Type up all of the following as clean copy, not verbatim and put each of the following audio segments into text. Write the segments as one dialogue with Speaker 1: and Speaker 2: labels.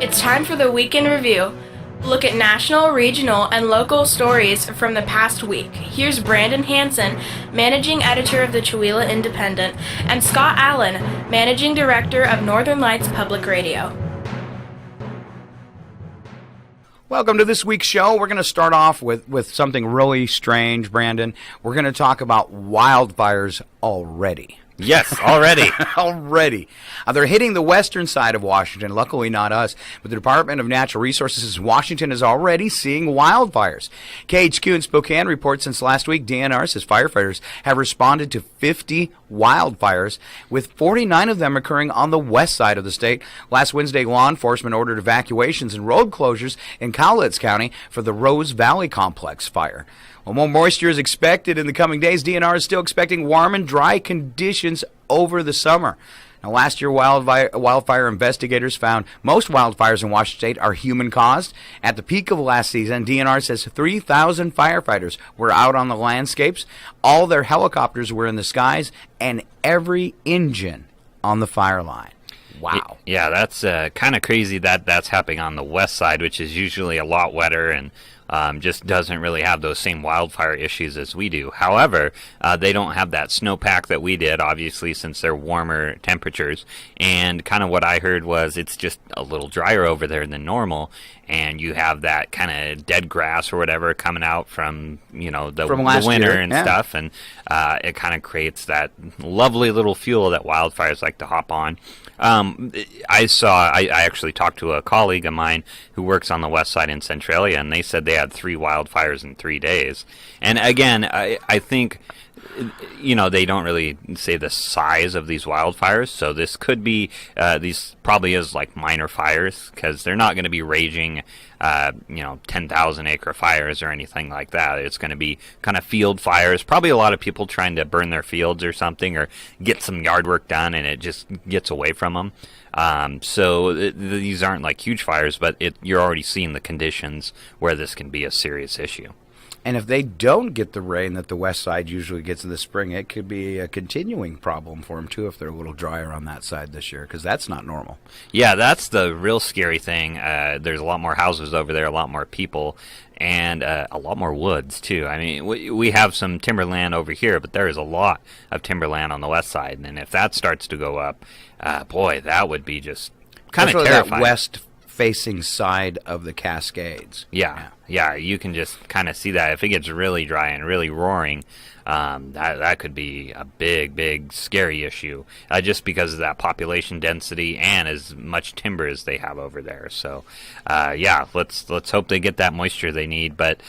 Speaker 1: It's time for the Week in Review. Look at national, regional, and local stories from the past week. Here's Brandon Hansen, Managing Editor of the Chewelah Independent, and Scott Allen, Managing Director of Northern Lights Public Radio.
Speaker 2: Welcome to this week's show. We're going to start off with something really strange, Brandon. We're going to talk about wildfires already.
Speaker 3: Yes, already.
Speaker 2: Already. They're hitting the western side of Washington, luckily not us, but the Department of Natural Resources in Washington is already seeing wildfires. KHQ in Spokane reports since last week, DNR says firefighters have responded to 50 wildfires, with 49 of them occurring on the west side of the state. Last Wednesday, law enforcement ordered evacuations and road closures in Cowlitz County for the Rose Valley Complex fire. While more moisture is expected in the coming days, DNR is still expecting warm and dry conditions over the summer. Now, last year, wildfire investigators found most wildfires in Washington state are human-caused. At the peak of last season, DNR says 3,000 firefighters were out on the landscapes. All their helicopters were in the skies, and every engine on the fire line. Wow.
Speaker 3: Yeah, that's kind of crazy that that's happening on the west side, which is usually a lot wetter and just doesn't really have those same wildfire issues as we do. However, they don't have that snowpack that we did, obviously, since they're warmer temperatures. And kind of what I heard was it's just a little drier over there than normal. And you have that kind of dead grass or whatever coming out from, you know, the winter and stuff. And it kind of creates that lovely little fuel that wildfires like to hop on. I actually talked to a colleague of mine who works on the west side in Centralia, and they said they had 3 wildfires in 3 days. And again, I think, you know, they don't really say the size of these wildfires, so this could be, these probably is like minor fires, because they're not going to be raging, 10,000 acre fires or anything like that. It's going to be kind of field fires, probably a lot of people trying to burn their fields or something, or get some yard work done, and it just gets away from them. So these aren't like huge fires, but you're already seeing the conditions where this can be a serious issue.
Speaker 2: And if they don't get the rain that the west side usually gets in the spring, it could be a continuing problem for them, too, if they're a little drier on that side this year, because that's not normal.
Speaker 3: Yeah, that's the real scary thing. There's a lot more houses over there, a lot more people, and a lot more woods, too. I mean, we have some timberland over here, but there is a lot of timberland on the west side, and if that starts to go up, boy, that would be just kind of terrifying.
Speaker 2: That west-facing side of the Cascades.
Speaker 3: Yeah, you can just kind of see that. If it gets really dry and really roaring, that could be a big, scary issue, just because of that population density and as much timber as they have over there. So, let's hope they get that moisture they need. But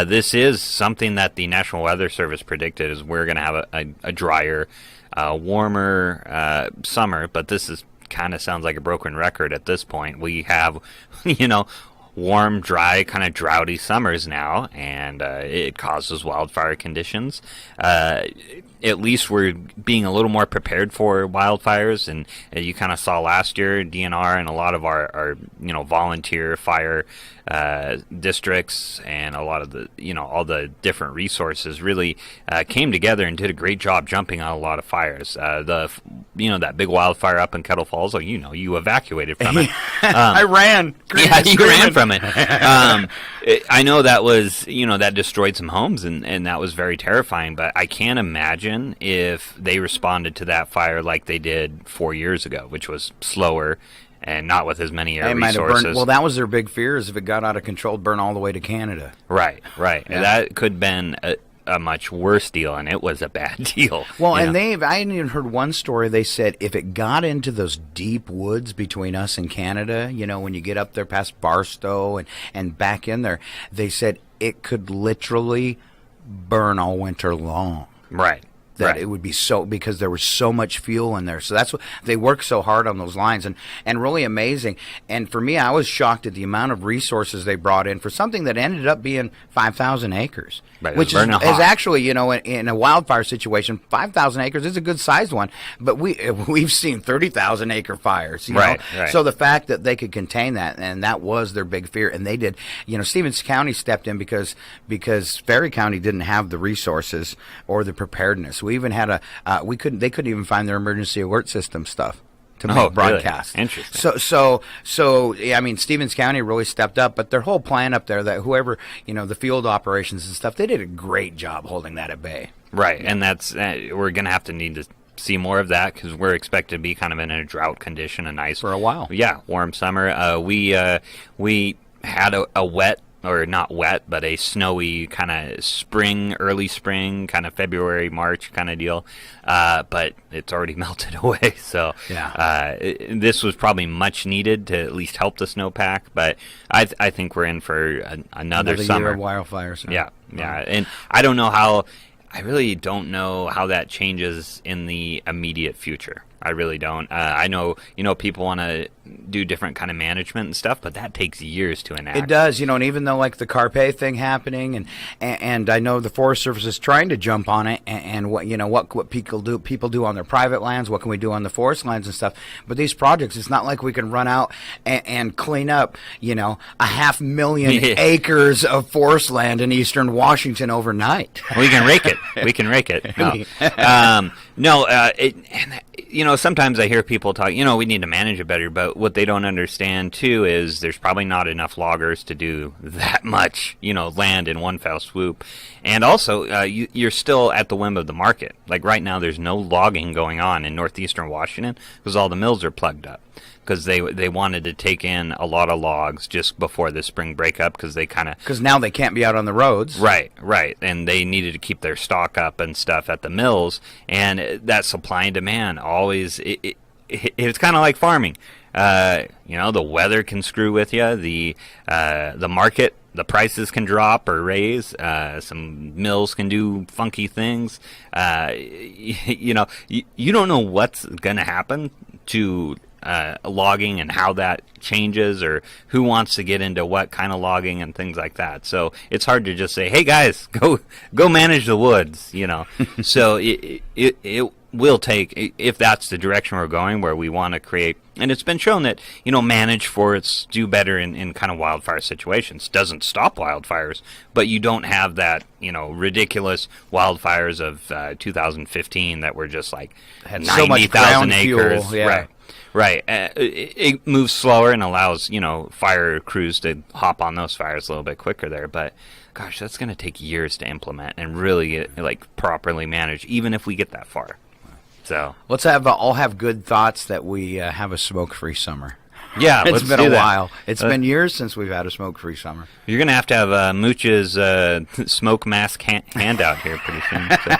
Speaker 3: this is something that the National Weather Service predicted, is we're going to have a drier, warmer summer. But this is kind of sounds like a broken record at this point. We have, warm, dry, kind of droughty summers now, and it causes wildfire conditions. At least we're being a little more prepared for wildfires, and you kind of saw last year, DNR and a lot of our volunteer fire districts and a lot of the, all the different resources really came together and did a great job jumping on a lot of fires. That big wildfire up in Kettle Falls, you evacuated from it.
Speaker 2: I ran.
Speaker 3: Yeah, you ran from it. I know that was, that destroyed some homes, and that was very terrifying, but I can't imagine if they responded to that fire like they did 4 years ago, which was slower and not with as many resources.
Speaker 2: Well, that was their big fear, is if it got out of control, burn all the way to Canada.
Speaker 3: Right. Yeah. That could have been a much worse deal, and it was a bad deal.
Speaker 2: Well, and I even heard one story. They said if it got into those deep woods between us and Canada, when you get up there past Barstow and back in there, they said it could literally burn all winter long.
Speaker 3: Right.
Speaker 2: that it would be so, because there was so much fuel in there. So that's what they worked so hard on those lines, and really amazing. And for me, I was shocked at the amount of resources they brought in for something that ended up being 5,000 acres, which is actually, in a wildfire situation, 5,000 acres is a good sized one. But we've seen 30,000 acre fires,
Speaker 3: Right.
Speaker 2: So the fact that they could contain that, and that was their big fear, and they did. Stevens County stepped in because Ferry County didn't have the resources or the preparedness. We even had they couldn't even find their emergency alert system stuff to make broadcast.
Speaker 3: Really? Interesting.
Speaker 2: So yeah, I mean, Stevens County really stepped up, but their whole plan up there, that whoever, the field operations and stuff, they did a great job holding that at bay.
Speaker 3: Right, and that's we're going to need to see more of that, because we're expected to be kind of in a drought condition, a nice
Speaker 2: for a while.
Speaker 3: Yeah, warm summer. We had a wet, or not wet, but a snowy kind of spring, early spring, kind of February, March kind of deal. But it's already melted away. So this was probably much needed to at least help the snowpack. But I think we're in for another summer.
Speaker 2: Year of wildfires.
Speaker 3: Yeah. And I really don't know how that changes in the immediate future. I really don't. I know, people want to do different kind of management and stuff, but that takes years to enact.
Speaker 2: It does, and even though like the Carpe thing happening, and I know the Forest Service is trying to jump on it, and what people do on their private lands, what can we do on the forest lands and stuff. But these projects, it's not like we can run out and clean up, 500,000 acres of forest land in eastern Washington overnight.
Speaker 3: We can rake it. No. Sometimes I hear people talk, we need to manage it better, but what they don't understand, too, is there's probably not enough loggers to do that much, land in one fell swoop. And also, you're still at the whim of the market. Like right now, there's no logging going on in northeastern Washington because all the mills are plugged up. Because they wanted to take in a lot of logs just before the spring breakup, because
Speaker 2: now they can't be out on the roads.
Speaker 3: Right, and they needed to keep their stock up and stuff at the mills, and that supply and demand always it's kind of like farming. The weather can screw with you. The market, the prices can drop or raise. Some mills can do funky things. You don't know what's going to happen to logging and how that changes, or who wants to get into what kind of logging and things like that. So it's hard to just say, hey guys, go manage the woods, So it will take, if that's the direction we're going, where we want to create, and it's been shown that, managed forests do better in kind of wildfire situations. Doesn't stop wildfires, but you don't have that, ridiculous wildfires of 2015 that were just like 90,000 acres.
Speaker 2: Fuel, yeah.
Speaker 3: Right. It moves slower and allows, fire crews to hop on those fires a little bit quicker there. But, gosh, that's going to take years to implement and really properly manage, even if we get that far. So
Speaker 2: let's all have good thoughts that we have a smoke-free summer.
Speaker 3: Yeah,
Speaker 2: it's been a while. It's been years since we've had a smoke-free summer.
Speaker 3: You're going to have Mooch's smoke mask handout here pretty soon. So,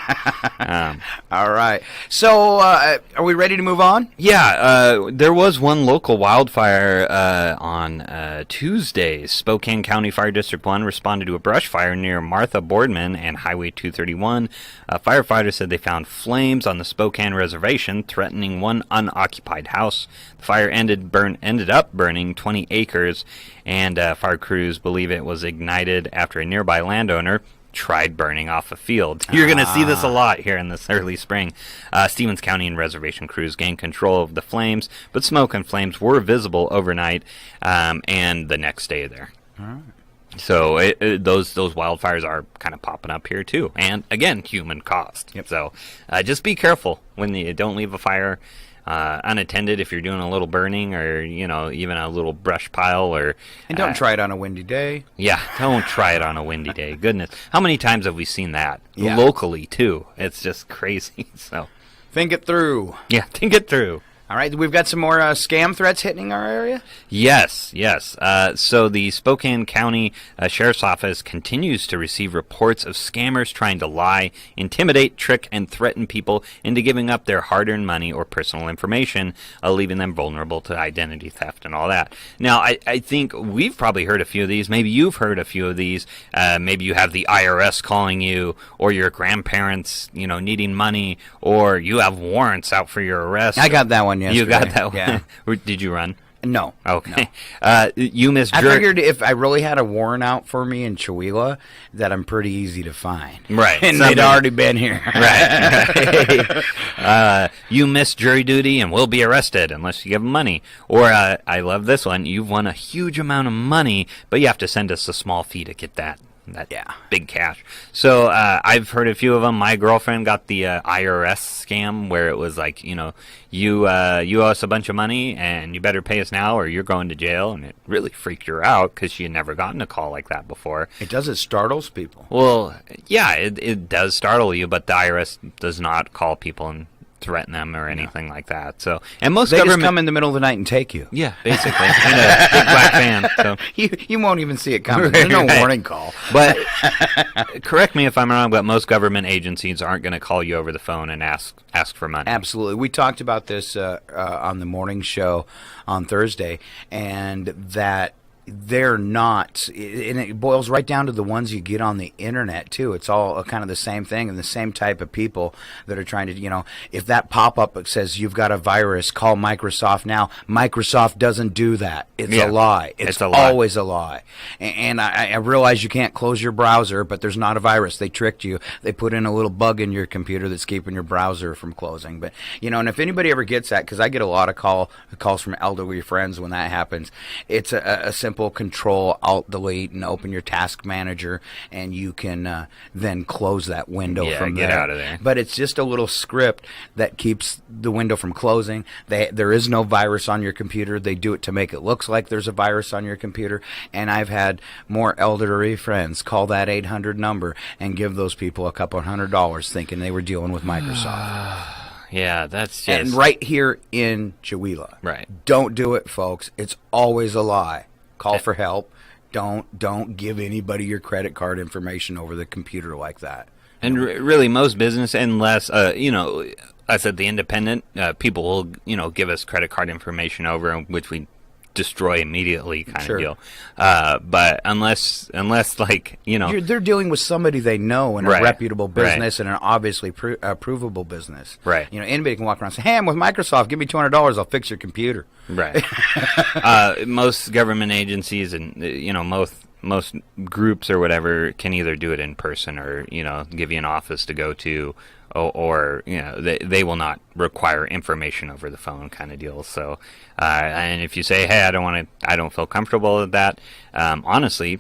Speaker 2: all right. So are we ready to move on?
Speaker 3: Yeah. There was one local wildfire on Tuesday. Spokane County Fire District 1 responded to a brush fire near Martha Boardman and Highway 231. Firefighters said they found flames on the Spokane Reservation threatening one unoccupied house. The fire ended up burning 20 acres, and fire crews believe it was ignited after a nearby landowner tried burning off a field. You're going to see this a lot here in this early spring. Stevens County and reservation crews gained control of the flames, but smoke and flames were visible overnight and the next day there.
Speaker 2: All right.
Speaker 3: So those wildfires are kind of popping up here too, and again, human caused.
Speaker 2: Yep.
Speaker 3: So just be careful when you don't leave a fire unattended if you're doing a little burning, or even a little brush pile,
Speaker 2: and don't try it on a windy day.
Speaker 3: Yeah, don't try it on a windy day. Goodness, how many times have we seen that locally too? It's just crazy. So
Speaker 2: think it through.
Speaker 3: Yeah, think it through.
Speaker 2: All right, we've got some more scam threats hitting our area?
Speaker 3: Yes. So the Spokane County Sheriff's Office continues to receive reports of scammers trying to lie, intimidate, trick, and threaten people into giving up their hard-earned money or personal information, leaving them vulnerable to identity theft and all that. Now, I think we've probably heard a few of these. Maybe you've heard a few of these. Maybe you have the IRS calling you, or your grandparents, needing money, or you have warrants out for your arrest.
Speaker 2: I got that one yesterday.
Speaker 3: You got that one?
Speaker 2: Yeah.
Speaker 3: Did you run?
Speaker 2: No.
Speaker 3: Okay.
Speaker 2: No.
Speaker 3: You missed.
Speaker 2: I figured if I really had a warrant out for me in Chewelah, that I'm pretty easy to find.
Speaker 3: Right.
Speaker 2: And they'd already been here.
Speaker 3: Right. You missed jury duty and will be arrested unless you give them money. Or I love this one. You've won a huge amount of money, but you have to send us a small fee to get that big cash. So I've heard a few of them. My girlfriend got the IRS scam where it was like, you owe us a bunch of money and you better pay us now or you're going to jail. And it really freaked her out because she had never gotten a call like that before.
Speaker 2: It startles people.
Speaker 3: Well, yeah, it does startle you, but the IRS does not call people and threaten them or anything like that. So, and most
Speaker 2: they
Speaker 3: government
Speaker 2: just come in the middle of the night and take you.
Speaker 3: Yeah, basically. And a big black fan. So
Speaker 2: you won't even see it coming. There's no warning call.
Speaker 3: But correct me if I'm wrong, but most government agencies aren't going to call you over the phone and ask for money.
Speaker 2: Absolutely. We talked about this on the morning show on Thursday, and that they're not, and it boils right down to the ones you get on the internet too. It's all kind of the same thing and the same type of people that are trying to, if that pop-up says you've got a virus, call Microsoft now. Microsoft doesn't do that. It's a lie. It's always a lie. And I realize you can't close your browser, but there's not a virus. They tricked you. They put in a little bug in your computer that's keeping your browser from closing. But, and if anybody ever gets that, because I get a lot of calls from elderly friends when that happens, it's a simple Control Alt Delete and open your task manager, and you can then close that window from there.
Speaker 3: Get out of there.
Speaker 2: But it's just a little script that keeps the window from closing. There is no virus on your computer. They do it to make it look like there's a virus on your computer. And I've had more elderly friends call that 800 number and give those people a couple $100 thinking they were dealing with Microsoft.
Speaker 3: Yeah, that's just...
Speaker 2: And right here in Chewelah.
Speaker 3: Right.
Speaker 2: Don't do it, folks. It's always a lie. Call for help. Don't give anybody your credit card information over the computer like that.
Speaker 3: And really, most business, unless I said the independent people will give us credit card information over, which we destroy immediately, kind of deal. But unless like
Speaker 2: they're dealing with somebody they know in a reputable business and an obviously provable businest.
Speaker 3: Right.
Speaker 2: Anybody can walk around and say, "Hey, I'm with Microsoft. Give me $200. I'll fix your computer."
Speaker 3: Right. Most government agencies and most groups or whatever can either do it in person or give you an office to go to, or they will not require information over the phone, kind of deal. So and if you say, hey, I don't feel comfortable with that, honestly,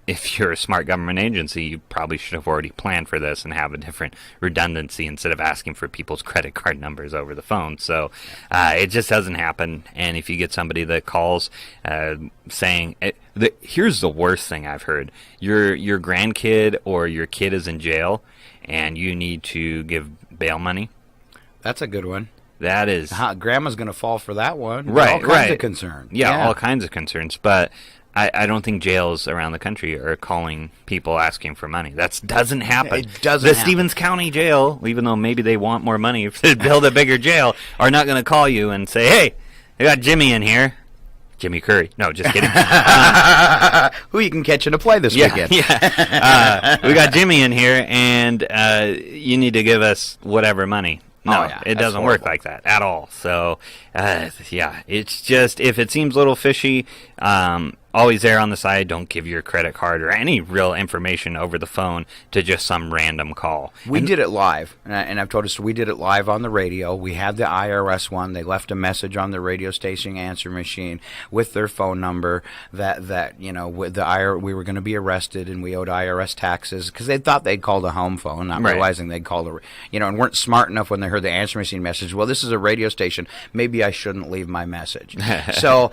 Speaker 3: if you're a smart government agency, you probably should have already planned for this and have a different redundancy instead of asking for people's credit card numbers over the phone. So it just doesn't happen. And if you get somebody that calls saying, here's the worst thing I've heard. Your grandkid or your kid is in jail and you need to give bail money.
Speaker 2: That's a good one.
Speaker 3: That is...
Speaker 2: Grandma's going to fall for that one.
Speaker 3: Right,
Speaker 2: all kinds of concern.
Speaker 3: Yeah, all kinds of concerns. But I don't think jails around the country are calling people asking for money. That doesn't happen.
Speaker 2: It doesn't
Speaker 3: The
Speaker 2: happen.
Speaker 3: Stevens County Jail, even though maybe they want more money to build a bigger jail, are not going to call you and say, hey, I got Jimmy in here. Jimmy Curry. No, just kidding.
Speaker 2: Who you can catch in a play this weekend.
Speaker 3: Yeah. We got Jimmy in here, and you need to give us whatever money. No, it doesn't work like that at all. So, it's just, if it seems a little fishy, always err on the side. Don't give your credit card or any real information over the phone to just some random call.
Speaker 2: We did it live, and I've told us we did it live on the radio. We had the IRS one. They left a message on the radio station answer machine with their phone number that with the we were going to be arrested and we owed IRS taxes because they thought they'd called a home phone, not realizing they'd called and weren't smart enough when they heard the answer machine message. Well, this is a radio station. Maybe I shouldn't leave my message. So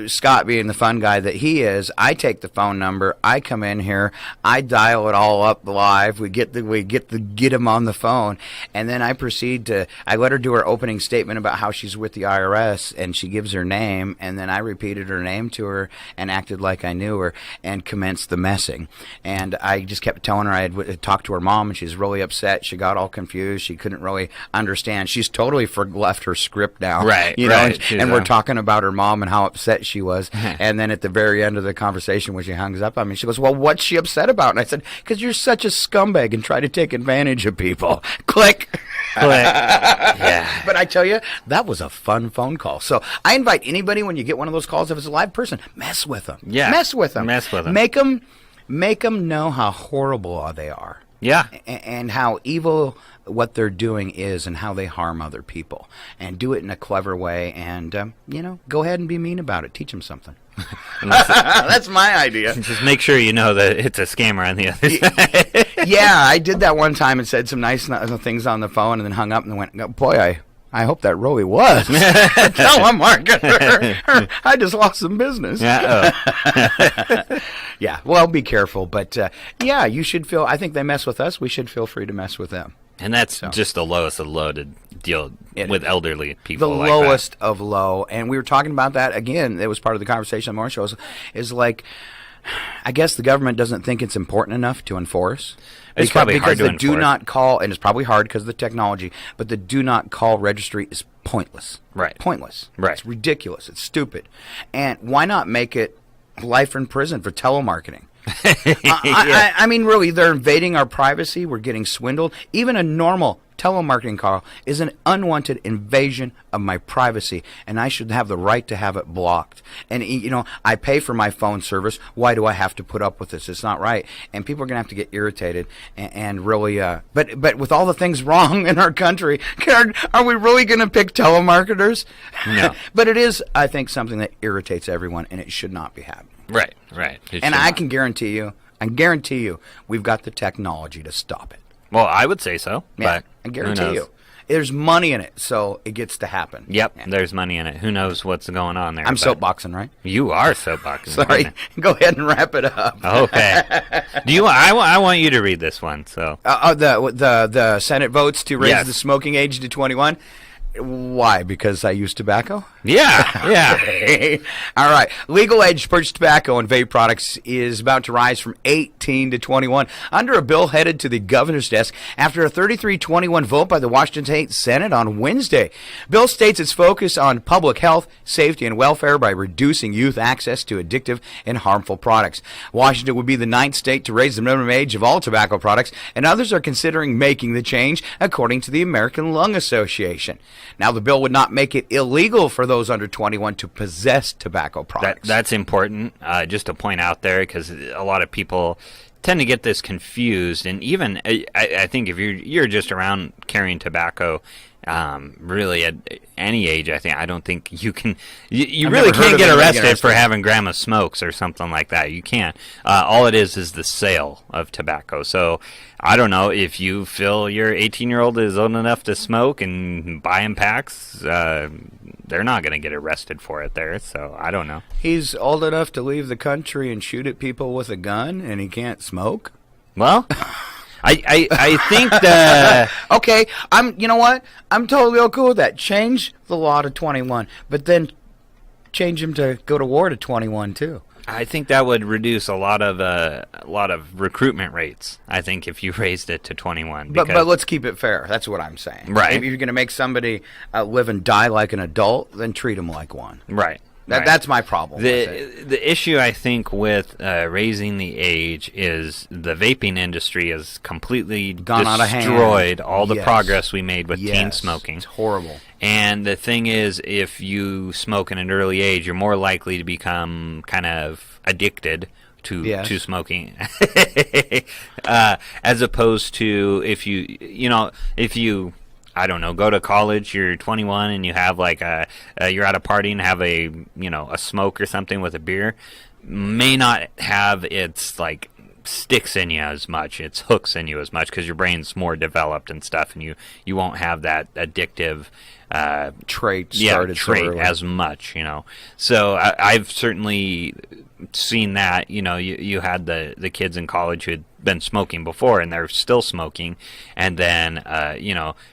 Speaker 2: Scott, being the fun guy that he is. I take the phone number. I come in here. I dial it all up live. We get him on the phone, and then I proceed to. I let her do her opening statement about how she's with the IRS, and she gives her name, and then I repeated her name to her and acted like I knew her and commenced the messing. And I just kept telling her I had talked to her mom, and she's really upset. She got all confused. She couldn't really understand. She's totally left her script now,
Speaker 3: right?
Speaker 2: You know, and we're talking about her mom and how upset she was. And then at the very end of the conversation, when she hangs up on me, she goes, "Well, what's she upset about?" And I said, "Because you're such a scumbag and try to take advantage of people." Click.
Speaker 3: Yeah.
Speaker 2: But I tell you, that was a fun phone call. So I invite anybody, when you get one of those calls, if it's a live person, mess with them.
Speaker 3: Yeah.
Speaker 2: Mess with them.
Speaker 3: Mess with them.
Speaker 2: Make them know how horrible they are.
Speaker 3: Yeah.
Speaker 2: And how evil what they're doing is, and how they harm other people. And do it in a clever way. And, go ahead and be mean about it. Teach them something. That's my idea.
Speaker 3: Just make sure you know that it's a scammer on the other side.
Speaker 2: Yeah, I did that one time and said some nice things on the phone and then hung up and then went, boy, I hope that really was. Tell him, Mark. I just lost some business.
Speaker 3: Yeah.
Speaker 2: Yeah, well, be careful. But, you should feel, I think they mess with us. We should feel free to mess with them.
Speaker 3: And that's just the lowest of low to deal with elderly people.
Speaker 2: The
Speaker 3: like
Speaker 2: lowest
Speaker 3: that.
Speaker 2: of low. And we were talking about that again. It was part of the conversation on the morning show. Is like, I guess the government doesn't think it's important enough to enforce.
Speaker 3: It's probably hard to
Speaker 2: because the do
Speaker 3: enforce.
Speaker 2: not call, and it's probably hard because of the technology, but the do not call registry is pointless.
Speaker 3: Right.
Speaker 2: Pointless.
Speaker 3: Right.
Speaker 2: It's ridiculous. It's stupid. And why not make it life in prison for telemarketing? I mean, really, they're invading our privacy. We're getting swindled. Even a normal telemarketing call is an unwanted invasion of my privacy, and I should have the right to have it blocked. And, I pay for my phone service. Why do I have to put up with this? It's not right. And people are going to have to get irritated and really, but with all the things wrong in our country, are we really going to pick telemarketers?
Speaker 3: No.
Speaker 2: But it is, I think, something that irritates everyone, and it should not be happening.
Speaker 3: Right.
Speaker 2: And I can guarantee you, we've got the technology to stop it.
Speaker 3: Well, I would say so.
Speaker 2: Yeah,
Speaker 3: But
Speaker 2: I guarantee you. There's money in it, so it gets to happen.
Speaker 3: Yep,
Speaker 2: Yeah.
Speaker 3: There's money in it. Who knows what's going on there?
Speaker 2: I'm
Speaker 3: but
Speaker 2: soapboxing, right?
Speaker 3: You are soapboxing.
Speaker 2: Sorry. Go ahead and wrap it up.
Speaker 3: Okay. Do you? I want you to read this one. So
Speaker 2: the Senate votes to raise
Speaker 3: Yes.
Speaker 2: the smoking age to 21. Why? Because I use tobacco?
Speaker 3: yeah.
Speaker 2: All right. Legal age to purchase tobacco and vape products is about to rise from 18 to 21 under a bill headed to the governor's desk after a 33-21 vote by the Washington State Senate on Wednesday. Bill states its focus on public health, safety, and welfare by reducing youth access to addictive and harmful products. Washington would be the 9th state to raise the minimum age of all tobacco products, and others are considering making the change, according to the American Lung Association. Now, the bill would not make it illegal for those under 21 to possess tobacco products.
Speaker 3: That's important, just to point out there, because a lot of people tend to get this confused. And even I think if you're just around carrying tobacco, really at any age, I don't think you can. You really can't get arrested for having grandma smokes or something like that. You can't. All it is the sale of tobacco. So I don't know if you feel your 18-year-old is old enough to smoke and buy in packs. They're not going to get arrested for it there. So I don't know.
Speaker 2: He's old enough to leave the country and shoot at people with a gun, and he can't smoke?
Speaker 3: Well, I think that
Speaker 2: Okay, you know what? I'm totally okay with that. Change the law to 21, but then change him to go to war to 21 too.
Speaker 3: I think that would reduce a lot of recruitment rates. I think if you raised it to 21.
Speaker 2: But let's keep it fair. That's what I'm saying.
Speaker 3: Right.
Speaker 2: If you're going to make somebody live and die like an adult, then treat them like one.
Speaker 3: Right.
Speaker 2: That's my problem.
Speaker 3: The issue, I think, with raising the age is the vaping industry has completely
Speaker 2: Gone out of hand.
Speaker 3: destroyed all the
Speaker 2: Yes.
Speaker 3: progress we made with teen
Speaker 2: Yes.
Speaker 3: smoking.
Speaker 2: It's horrible.
Speaker 3: And the thing is, if you smoke in an early age, you're more likely to become kind of addicted to smoking, as opposed to if you I don't know, go to college, you're 21 and you have like you're at a party and have a smoke or something with a beer, may not have its like sticks in you as much. It's hooks in you as much because your brain's more developed and stuff, and you won't have that addictive
Speaker 2: trait
Speaker 3: as much, So I've certainly seen that. You had the kids in college who had been smoking before and they're still smoking, and then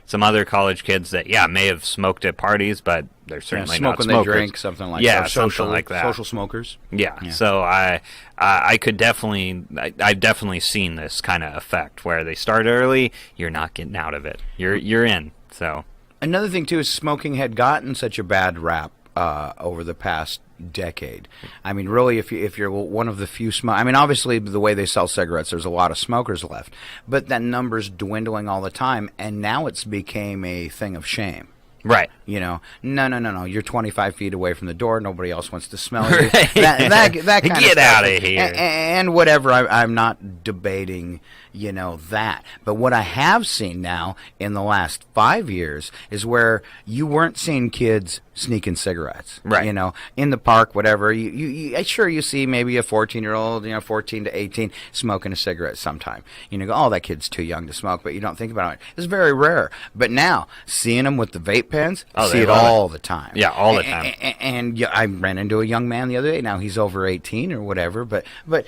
Speaker 3: some other college kids that may have smoked at parties, but they're certainly not smokers.
Speaker 2: When they drink, something like that.
Speaker 3: Something like that.
Speaker 2: Social smokers.
Speaker 3: Yeah. So I could definitely, I've definitely seen this kind of effect where they start early, you're not getting out of it. You're in. So
Speaker 2: another thing too is smoking had gotten such a bad rap over the past decade. I mean, really, if you're one of the few obviously the way they sell cigarettes, there's a lot of smokers left, but that number's dwindling all the time, and now it's became a thing of shame.
Speaker 3: Right.
Speaker 2: No. You're 25 feet away from the door. Nobody else wants to smell you. That kind of stuff.
Speaker 3: Get out of here.
Speaker 2: And whatever. I'm not debating, that. But what I have seen now in the last 5 years is where you weren't seeing kids sneaking cigarettes.
Speaker 3: Right.
Speaker 2: In the park, whatever. You see maybe a 14-year-old, 14 to 18, smoking a cigarette sometime. Go, oh, that kid's too young to smoke, but you don't think about it. It's very rare. But now, seeing them with the vape pens, see it all the time.
Speaker 3: Yeah, all the time.
Speaker 2: And I ran into a young man the other day. Now he's over 18 or whatever, but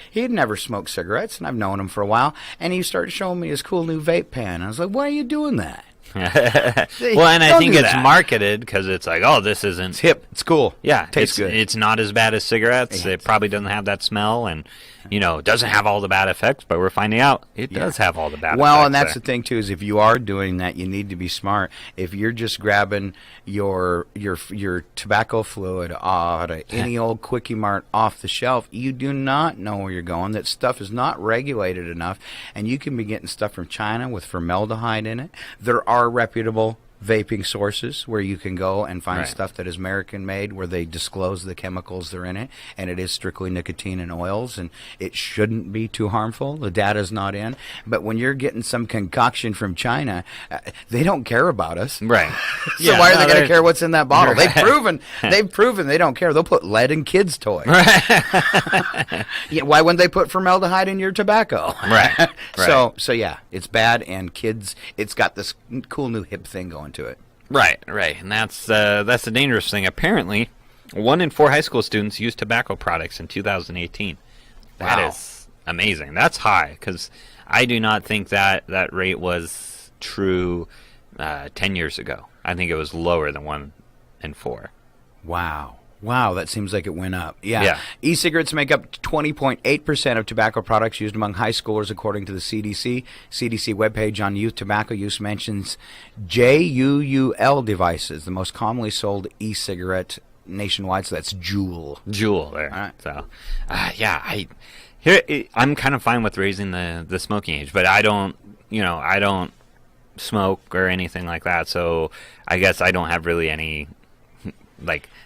Speaker 2: he had never smoked cigarettes, and I've known him for a while. And he started showing me his cool new vape pen. I was like, why are you doing that?
Speaker 3: Well, and I think it's marketed because it's like, oh, this isn't...
Speaker 2: It's hip. It's cool.
Speaker 3: Yeah.
Speaker 2: Tastes good.
Speaker 3: It's not as bad as cigarettes. It probably doesn't have that smell, and, it doesn't have all the bad effects, but we're finding out it does have all the bad effects.
Speaker 2: Well, and that's the thing, too, is if you are doing that, you need to be smart. If you're just grabbing your tobacco fluid out of any old Quickie Mart off the shelf, you do not know where you're going. That stuff is not regulated enough, and you can be getting stuff from China with formaldehyde in it. There are reputable vaping sources where you can go and find stuff that is American made, where they disclose the chemicals that are in it, and it is strictly nicotine and oils, and it shouldn't be too harmful. The data's not in. But when you're getting some concoction from China, they don't care about us.
Speaker 3: Right.
Speaker 2: So why are they going to care what's in that bottle? They've proven they don't care. They'll put lead in kids' toys.
Speaker 3: Right.
Speaker 2: Why wouldn't they put formaldehyde in your tobacco?
Speaker 3: Right.
Speaker 2: So yeah, it's bad, and kids, it's got this cool new hip thing going to it.
Speaker 3: Right, and that's the dangerous thing. Apparently, 1 in 4 high school students used tobacco products in 2018. That is amazing. That's high, because I do not think that rate was true 10 years ago. I think it was lower than 1 in 4.
Speaker 2: Wow, that seems like it went up. Yeah. E-cigarettes make up 20.8% of tobacco products used among high schoolers, according to the CDC. CDC webpage on youth tobacco use mentions JUUL devices, the most commonly sold e-cigarette nationwide. So that's Juul.
Speaker 3: Juul there.
Speaker 2: All right.
Speaker 3: So, I'm kind of fine with raising the smoking age, but I don't smoke or anything like that. So I guess I don't have really any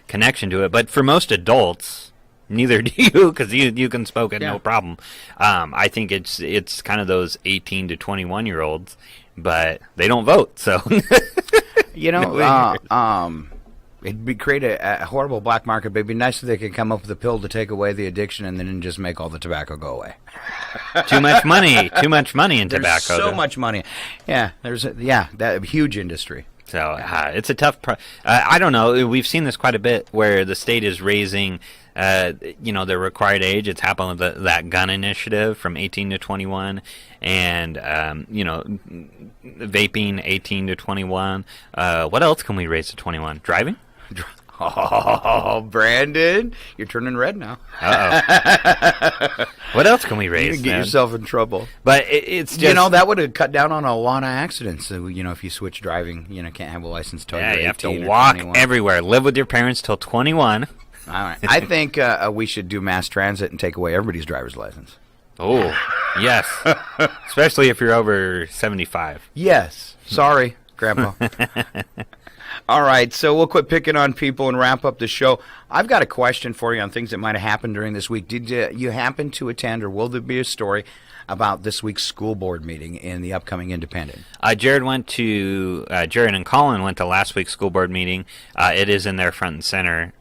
Speaker 3: connection to it. But for most adults, neither do you, because you can smoke it no problem. I think it's kind of those 18 to 21 year olds, but they don't vote. So
Speaker 2: it'd create a horrible black market, but it'd be nice if they could come up with a pill to take away the addiction and then just make all the tobacco go away.
Speaker 3: Too much money in tobacco.
Speaker 2: There's so much money. Yeah, that huge industry.
Speaker 3: So it's a tough. I don't know. We've seen this quite a bit where the state is raising, the required age. It's happened with that gun initiative from 18 to 21, and vaping 18 to 21. What else can we raise to 21? Driving.
Speaker 2: Oh, Brandon, you're turning red now.
Speaker 3: Uh-oh. What else can we raise?
Speaker 2: You can get yourself in trouble.
Speaker 3: But it's just...
Speaker 2: that would have cut down on a lot of accidents. So, if you switch driving, can't have a license till you're 18
Speaker 3: you have to walk
Speaker 2: 21.
Speaker 3: everywhere. Live with your parents till 21.
Speaker 2: All right. I think we should do mass transit and take away everybody's driver's license.
Speaker 3: Oh, yes. Especially if you're over 75.
Speaker 2: Yes. Sorry. Grandpa. All right, so we'll quit picking on people and wrap up the show. I've got a question for you on things that might have happened during this week. Did you happen to attend, or will there be a story about this week's school board meeting in the upcoming Independent?
Speaker 3: Jared and Colin went to last week's school board meeting. It is in there front and center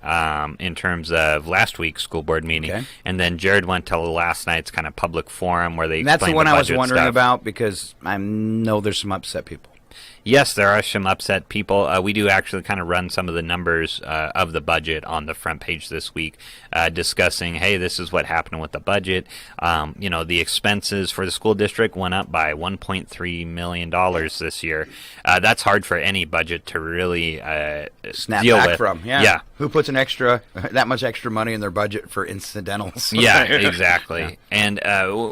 Speaker 3: in terms of last week's school board meeting.
Speaker 2: Okay.
Speaker 3: And then Jared went to last night's kind of public forum where they
Speaker 2: And that's the
Speaker 3: explained
Speaker 2: one I was
Speaker 3: budget
Speaker 2: wondering
Speaker 3: stuff.
Speaker 2: about, because I know there's some upset people.
Speaker 3: Yes, there are some upset people. We do actually kind of run some of the numbers of the budget on the front page this week, discussing, hey, this is what happened with the budget. The expenses for the school district went up by $1.3 million this year. That's hard for any budget to really
Speaker 2: Snap
Speaker 3: deal
Speaker 2: back
Speaker 3: with.
Speaker 2: from.
Speaker 3: Yeah.
Speaker 2: Who puts that much extra money in their budget for incidentals?
Speaker 3: Yeah, exactly. Yeah. And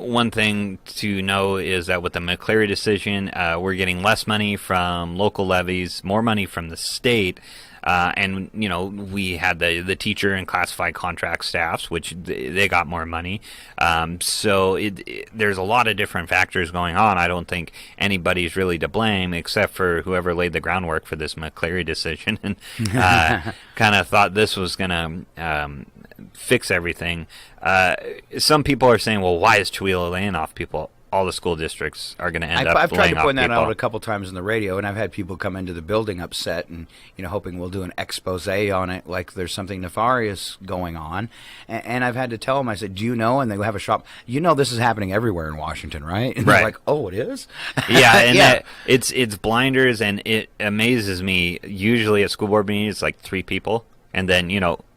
Speaker 3: one thing to know is that with the McCleary decision, we're getting less money from local levies, more money from the state. And, we had the teacher and classified contract staffs, which they got more money. So there's a lot of different factors going on. I don't think anybody's really to blame except for whoever laid the groundwork for this McCleary decision and kind of thought this was going to fix everything. Some people are saying, well, why is Chewelah laying off people? All the school districts are going to end up
Speaker 2: I've tried
Speaker 3: laying
Speaker 2: to
Speaker 3: off
Speaker 2: point that
Speaker 3: people.
Speaker 2: out a couple times on the radio, and I've had people come into the building upset and hoping we'll do an expose on it, like there's something nefarious going on. And I've had to tell them, I said, do you know? And they have a shop. This is happening everywhere in Washington, right? And
Speaker 3: right.
Speaker 2: They're like, oh, it is?
Speaker 3: Yeah, and
Speaker 2: yeah.
Speaker 3: It's blinders, and it amazes me. Usually at school board meetings, it's like 3 people, and then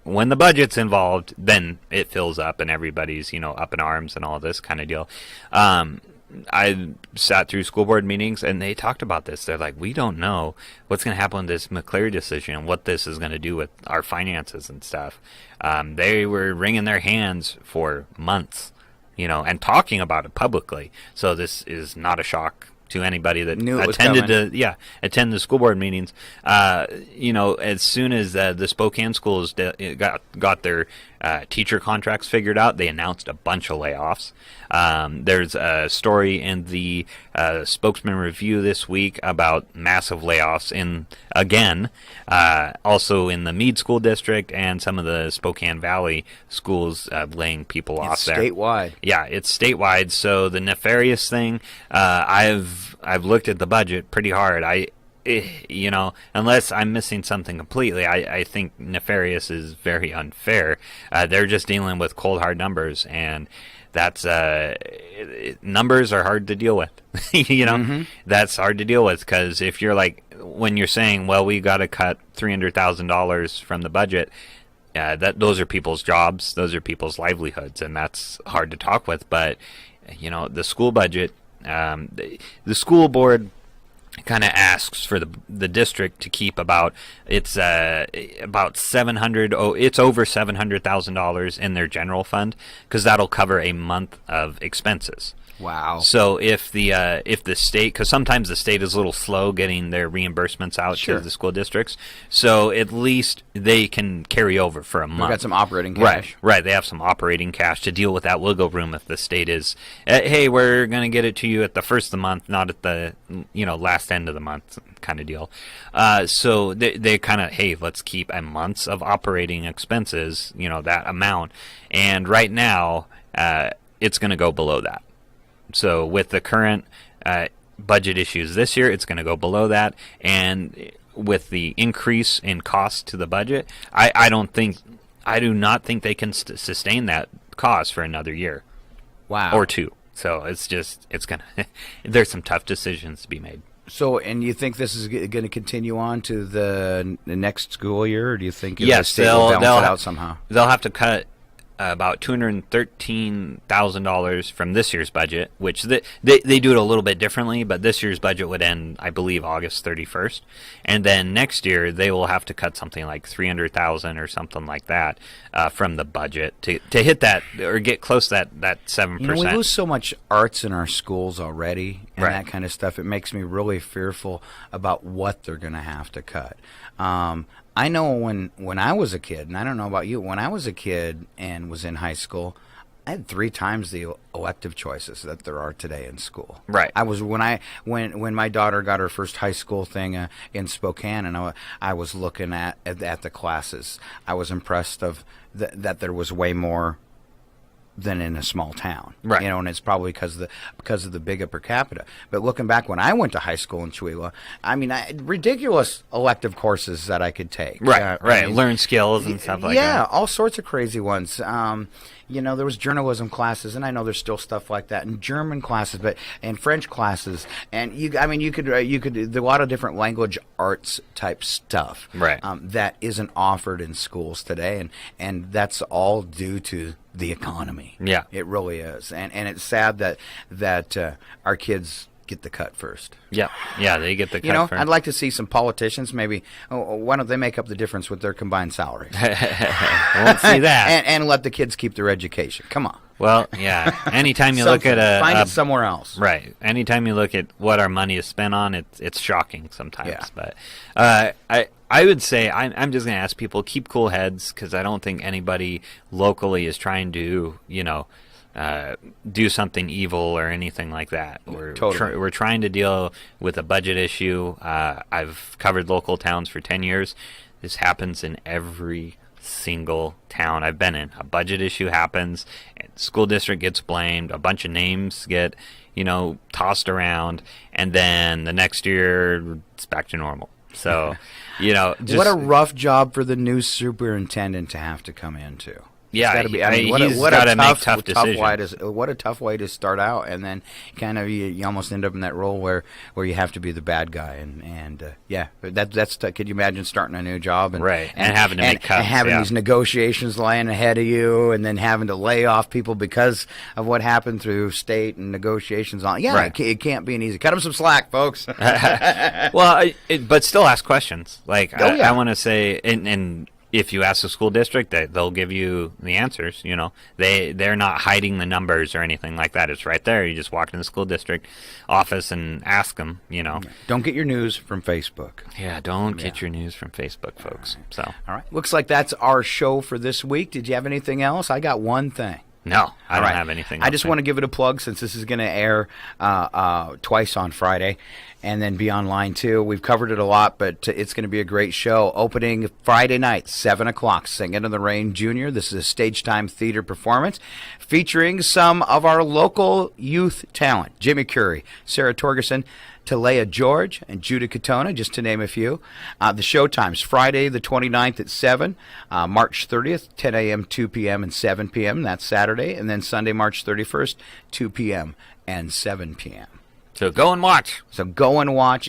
Speaker 3: when the budget's involved, then it fills up and everybody's, up in arms and all this kind of deal. I sat through school board meetings and they talked about this. They're like, we don't know what's going to happen with this McCleary decision and what this is going to do with our finances and stuff. They were wringing their hands for months, and talking about it publicly. So this is not a shock to anybody that attend the school board meetings. As soon as the Spokane schools got their teacher contracts figured out, they announced a bunch of layoffs. There's a story in the Spokesman Review this week about massive layoffs also in the Meade School District and some of the Spokane Valley schools laying people off there.
Speaker 2: It's statewide.
Speaker 3: Yeah, it's statewide. So the nefarious thing, I've looked at the budget pretty hard. Unless I'm missing something completely, I think nefarious is very unfair. They're just dealing with cold hard numbers, and that's numbers are hard to deal with.
Speaker 2: Mm-hmm.
Speaker 3: That's hard to deal with, because if you're when you're saying, well, we got to cut $300,000 from the budget, those are people's jobs, those are people's livelihoods, and that's hard to talk with. But the school budget, the school board kind of asks for the district to keep about it's over $700,000 in their general fund, because that'll cover a month of expenses.
Speaker 2: Wow.
Speaker 3: So if the state, because sometimes the state is a little slow getting their reimbursements out
Speaker 2: Sure.
Speaker 3: to the school districts, so at least they can carry over for a month.
Speaker 2: We've got some operating cash.
Speaker 3: Right. They have some operating cash to deal with that wiggle room if the state is, hey, we're going to get it to you at the first of the month, not at the last end of the month kind of deal. So they kind of, hey, let's keep a month's of operating expenses, that amount. And right now, it's going to go below that. So with the current budget issues this year, it's going to go below that. And with the increase in cost to the budget, I do not think they can sustain that cost for another year.
Speaker 2: Wow.
Speaker 3: Or 2. So it's going to, there's some tough decisions to be made.
Speaker 2: So, and you think this is going to continue on to the next school year, or do you think the
Speaker 3: Yes,
Speaker 2: state will balance it out somehow?
Speaker 3: They'll have to cut about $213,000 from this year's budget, which they do it a little bit differently, but this year's budget would end, I believe, August 31st. And then next year, they will have to cut something like $300,000 or something like that from the budget to hit that, or get close to that 7%.
Speaker 2: We lose so much arts in our schools already and
Speaker 3: Right.
Speaker 2: that kind of stuff. It makes me really fearful about what they're going to have to cut. I know when I was a kid, and I don't know about you, when I was a kid and was in high school, I had 3 times the elective choices that there are today in school.
Speaker 3: Right.
Speaker 2: I was when my daughter got her first high school thing in Spokane, and I was looking at the classes. I was impressed of that there was way more than in a small town,
Speaker 3: right?
Speaker 2: And it's probably because of the bigger per capita. But looking back when I went to high school in Chewelah, I mean, ridiculous elective courses that I could take.
Speaker 3: Right,
Speaker 2: I mean,
Speaker 3: learn skills and stuff like that.
Speaker 2: Yeah, all sorts of crazy ones. There was journalism classes, and I know there's still stuff like that, and German classes, and French classes, and you could a lot of different language arts type stuff,
Speaker 3: right?
Speaker 2: That isn't offered in schools today, and that's all due to the economy.
Speaker 3: Yeah,
Speaker 2: it really is, and it's sad that our kids get the cut first.
Speaker 3: Yeah, they get the cut first.
Speaker 2: I'd like to see some politicians maybe. Why don't they make up the difference with their combined salaries?
Speaker 3: Won't see that.
Speaker 2: and let the kids keep their education. Come on.
Speaker 3: Well, yeah. Anytime you look at
Speaker 2: find it somewhere else.
Speaker 3: Right. Anytime you look at what our money is spent on, it's shocking sometimes.
Speaker 2: Yeah.
Speaker 3: But I would say I'm just going to ask people, keep cool heads, because I don't think anybody locally is trying to do something evil or anything like that. We're trying to deal with a budget issue. I've covered local towns for 10 years. This happens in every single town I've been in. A budget issue happens, and school district gets blamed, a bunch of names get tossed around, and then the next year it's back to normal. So
Speaker 2: what a rough job for the new superintendent to have to come into.
Speaker 3: Yeah,
Speaker 2: he's
Speaker 3: got to make tough decisions.
Speaker 2: What a tough way to start out, and then kind of you almost end up in that role where you have to be the bad guy, and that's could you imagine starting a new job and
Speaker 3: having to make cuts,
Speaker 2: and having these negotiations lying ahead of you, and then having to lay off people because of what happened through state and negotiations on. Yeah, right. It can't be an easy. Cut them some slack, folks.
Speaker 3: Well, but still ask questions. Like I want to say, and if you ask the school district, they'll give you the answers. They're not hiding the numbers or anything like that. It's right there. You just walk in the school district office and ask them.
Speaker 2: Don't get your news from Facebook.
Speaker 3: Yeah, don't get your news from Facebook, folks. All
Speaker 2: right. Looks like that's our show for this week. Did you have anything else? I got one thing.
Speaker 3: No, I don't have anything else.
Speaker 2: I just want to give it a plug since this is going to air twice on Friday and then be online too. We've covered it a lot, but it's going to be a great show. Opening Friday night, 7 o'clock, Singing in the Rain Jr. This is a stage time theater performance featuring some of our local youth talent. Jimmy Curry, Sarah Torgerson, Talea George, and Judah Katona, just to name a few. The show times, Friday the 29th at 7, March 30th, 10 a.m., 2 p.m., and 7 p.m. That's Saturday. And then Sunday, March 31st, 2 p.m. and 7 p.m.
Speaker 3: So go and watch.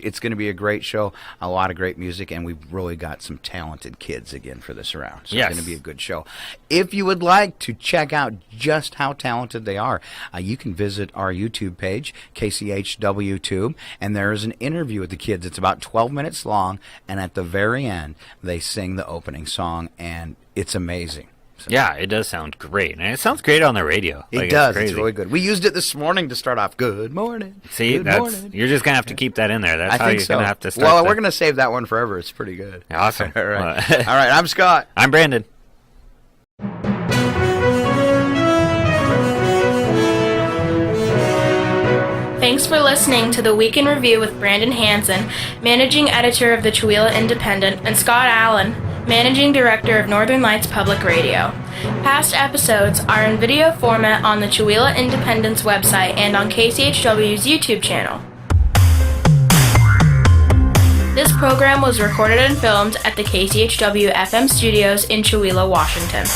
Speaker 2: It's going to be a great show, a lot of great music, and we've really got some talented kids again for this round. So It's going to be a good show. If you would like to check out just how talented they are, you can visit our YouTube page, KCHW Tube, and there is an interview with the kids. It's about 12 minutes long, and at the very end, they sing the opening song, and it's amazing. So.
Speaker 3: Yeah, it does sound great. And it sounds great on the radio.
Speaker 2: It does. It's really good. We used it this morning to start off. Good morning.
Speaker 3: See,
Speaker 2: morning.
Speaker 3: You're just going to have to keep that in there. That's how you're going to have to start.
Speaker 2: Well, we're going to save that one forever. It's pretty good.
Speaker 3: Awesome.
Speaker 2: All right. All right. I'm Scott.
Speaker 3: I'm Brandon.
Speaker 1: Thanks for listening to the Week in Review with Brandon Hansen, Managing Editor of the Chewelah Independent, and Scott Allen, Managing Director of Northern Lights Public Radio. Past episodes are in video format on the Chewelah Independent's website and on KCHW's YouTube channel. This program was recorded and filmed at the KCHW FM studios in Chewelah, Washington.